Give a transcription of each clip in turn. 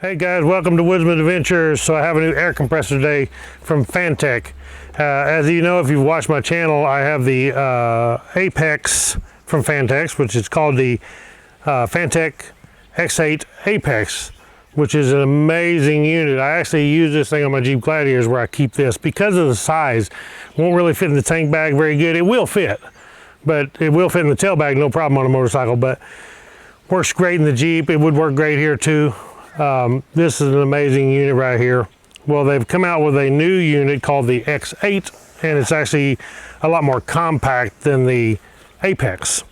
Hey guys, welcome to Woodzman Adventures. So I have a new air compressor today from Fanttik. As you know, if you've watched my channel, I have the Apex from Fanttik, which is called the Fanttik X8 Apex, which is an amazing unit. I actually use this thing on my Jeep Gladiators where I keep this. Because of the size, won't really fit in the tank bag very good. It will fit, but it will fit in the tail bag, no problem on a motorcycle, but works great in the Jeep. It would work great here too. This is an amazing unit right here. Well, they've come out with a new unit called the X8, and it's actually a lot more compact than the Apex.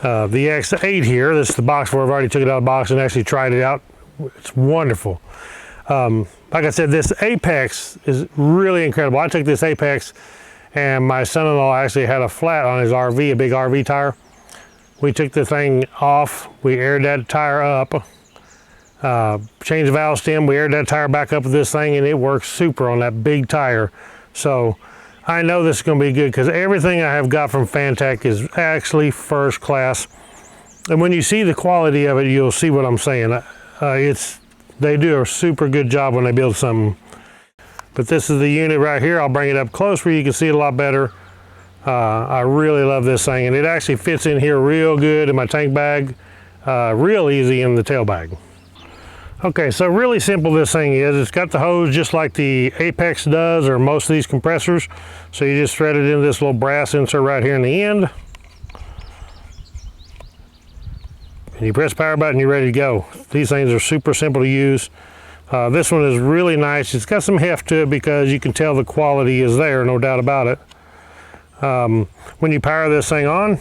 The X8 here, this is the box where I've already took it out of the box and actually tried it out. It's wonderful. Like I said, this Apex is really incredible. I took this Apex and my son-in-law actually had a flat on his RV, a big RV tire. We took the thing off, we aired that tire up, changed the valve stem, we aired that tire back up with this thing, and it works super on that big tire. So I know this is going to be good because everything I have got from Fanttik is actually first class. And when you see the quality of it, you'll see what I'm saying. They do a super good job when they build something. But this is the unit right here. I'll bring it up close where you can see it a lot better. I really love this thing, and it actually fits in here real good in my tank bag, real easy in the tail bag. Okay, so really simple this thing is. It's got the hose just like the Apex does, or most of these compressors. So you just thread it into this little brass insert right here in the end. And you press the power button, you're ready to go. These things are super simple to use. This one is really nice. It's got some heft to it because you can tell the quality is there, no doubt about it. When you power this thing on,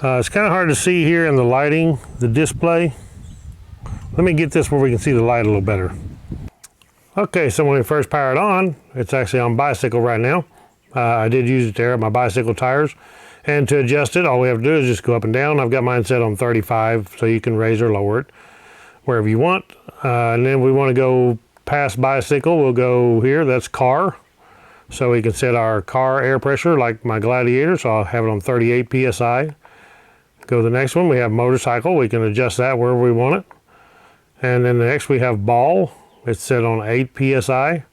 it's kind of hard to see here in the lighting, the display. Let me get this where we can see the light a little better. Okay, so when we first power it on, it's actually on bicycle right now. I did use it to air up my bicycle tires. And to adjust it, all we have to do is just go up and down. I've got mine set on 35, so you can raise or lower it wherever you want. And then we want to go past bicycle, we'll go here, that's car. So we can set our car air pressure like my Gladiator, so I'll have it on 38 PSI. Go to the next one, we have motorcycle. We can adjust that wherever we want it. And then the next we have ball. It's set on 8 PSI.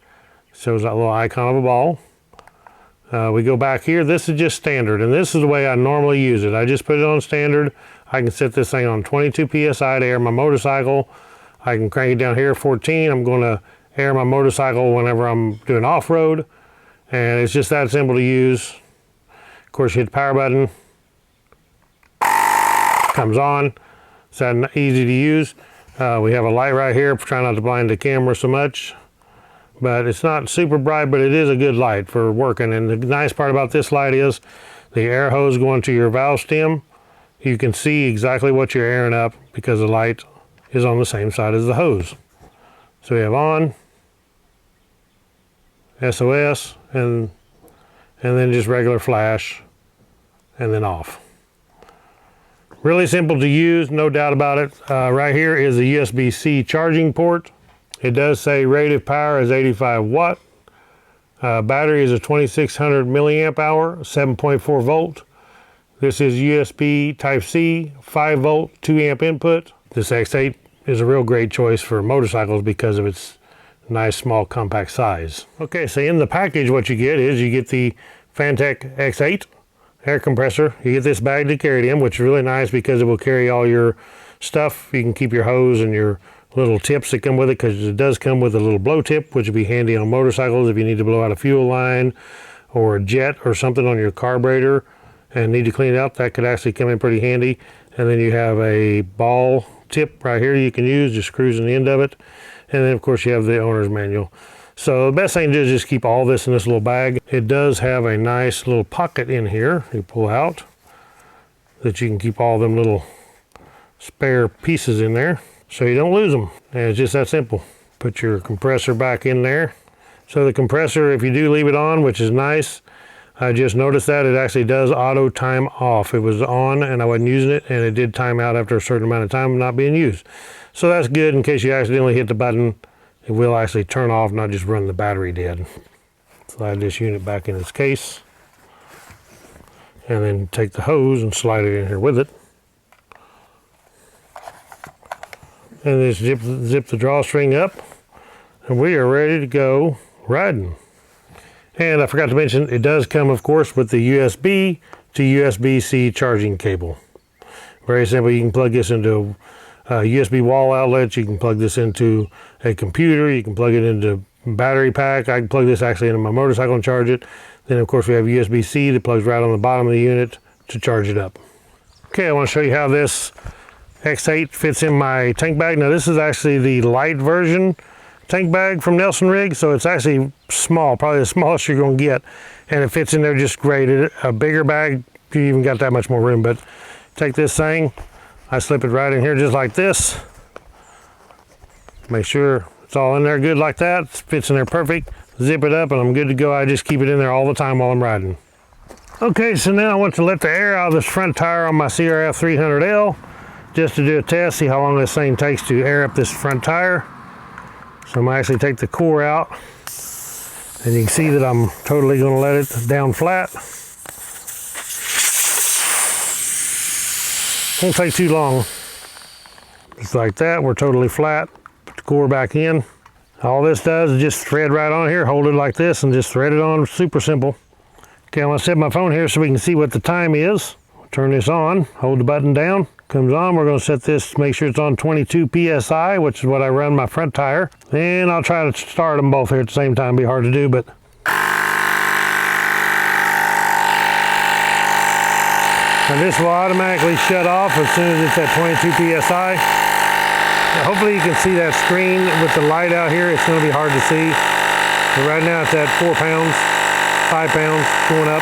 Shows that little icon of a ball. We go back here. This is just standard, and this is the way I normally use it. I just put it on standard. I can set this thing on 22 PSI to air my motorcycle. I can crank it down here 14. I'm going to air my motorcycle whenever I'm doing off-road. And it's just that simple to use. Of course, you hit the power button. Comes on. It's that easy to use. We have a light right here. Try not to blind the camera so much. But it's not super bright, but it is a good light for working. And the nice part about this light is the air hose going to your valve stem. You can see exactly what you're airing up because the light is on the same side as the hose. So we have on, SOS, and then just regular flash, and then off. Really simple to use, no doubt about it. Right here is a USB-C charging port. It does say rated power is 85 watt. Battery is a 2600 milliamp hour, 7.4 volt. This is USB Type-C, 5 volt, 2 amp input. This X8 is a real great choice for motorcycles because of its nice small compact size. Okay, so in the package what you get is you get the Fanttik X8 air compressor. You get this bag to carry it in, which is really nice because it will carry all your stuff. You can keep your hose and your little tips that come with it, because it does come with a little blow tip, which would be handy on motorcycles if you need to blow out a fuel line or a jet or something on your carburetor and need to clean it out. That could actually come in pretty handy. And then you have a ball tip right here you can use, just screws in the end of it. And then of course you have the owner's manual. So the best thing to do is just keep all this in this little bag. It does have a nice little pocket in here you pull out that you can keep all them little spare pieces in there so you don't lose them. And it's just that simple. Put your compressor back in there. So the compressor, if you do leave it on, which is nice, I just noticed that it actually does auto time off. It was on and I wasn't using it, and it did time out after a certain amount of time not being used. So that's good in case you accidentally hit the button. It will actually turn off, not just run the battery dead. Slide this unit back in its case. And then take the hose and slide it in here with it. And just zip the drawstring up, and we are ready to go riding. And I forgot to mention, it does come, of course, with the USB to USB-C charging cable. Very simple. You can plug this into a USB wall outlet. You can plug this into a computer. You can plug it into a battery pack. I can plug this actually into my motorcycle and charge it. Then, of course, we have USB-C that plugs right on the bottom of the unit to charge it up. Okay, I want to show you how this X8 fits in my tank bag. Now, this is actually the light version tank bag from Nelson Rig, so it's actually small, probably the smallest you're going to get, and it fits in there just great. A bigger bag, you even got that much more room, but take this thing, I slip it right in here just like this. Make sure it's all in there good like that. It fits in there perfect. Zip it up and I'm good to go. I just keep it in there all the time while I'm riding. Okay, so now I want to let the air out of this front tire on my CRF300L just to do a test, see how long this thing takes to air up this front tire. So I'm going to actually take the core out, and you can see that I'm totally going to let it down flat. Won't take too long. Just like that, we're totally flat. Put the core back in. All this does is just thread right on here, hold it like this, and just thread it on. Super simple. Okay, I'm going to set my phone here so we can see what the time is. Turn this on, hold the button down, comes on. We're going to set this, make sure it's on 22 PSI, which is what I run my front tire. And I'll try to start them both here at the same time. Be hard to do, but. And this will automatically shut off as soon as it's at 22 PSI. Now, hopefully you can see that screen with the light out here. It's going to be hard to see. But right now it's at 4 pounds, 5 pounds, going up.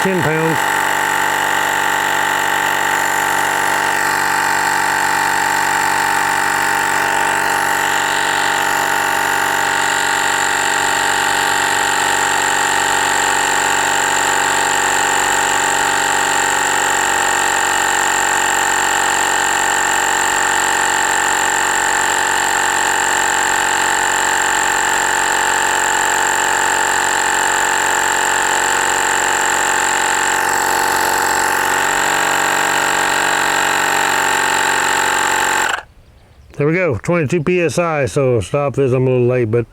£10. There we go, 22 PSI, so stop this, I'm a little late, but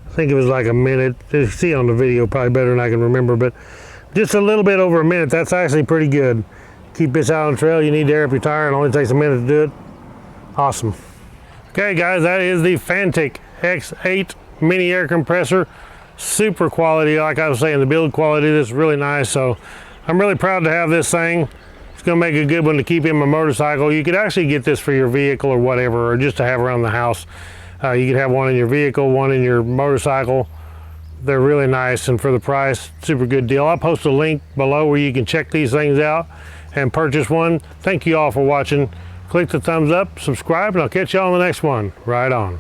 I think it was like a minute. You see on the video probably better than I can remember, but just a little bit over a minute. That's actually pretty good. Keep this out on the trail, you need to air up your tire, and it only takes a minute to do it. Awesome. Okay guys, that is the Fanttik X8 mini air compressor. Super quality, like I was saying, the build quality is really nice, so I'm really proud to have this thing. It's going to make a good one to keep in my motorcycle. You could actually get this for your vehicle or whatever, or just to have around the house. You could have one in your vehicle, one in your motorcycle. They're really nice, and for the price, super good deal. I'll post a link below where you can check these things out and purchase one. Thank you all for watching. Click the thumbs up, subscribe, and I'll catch you all on the next one. Right on.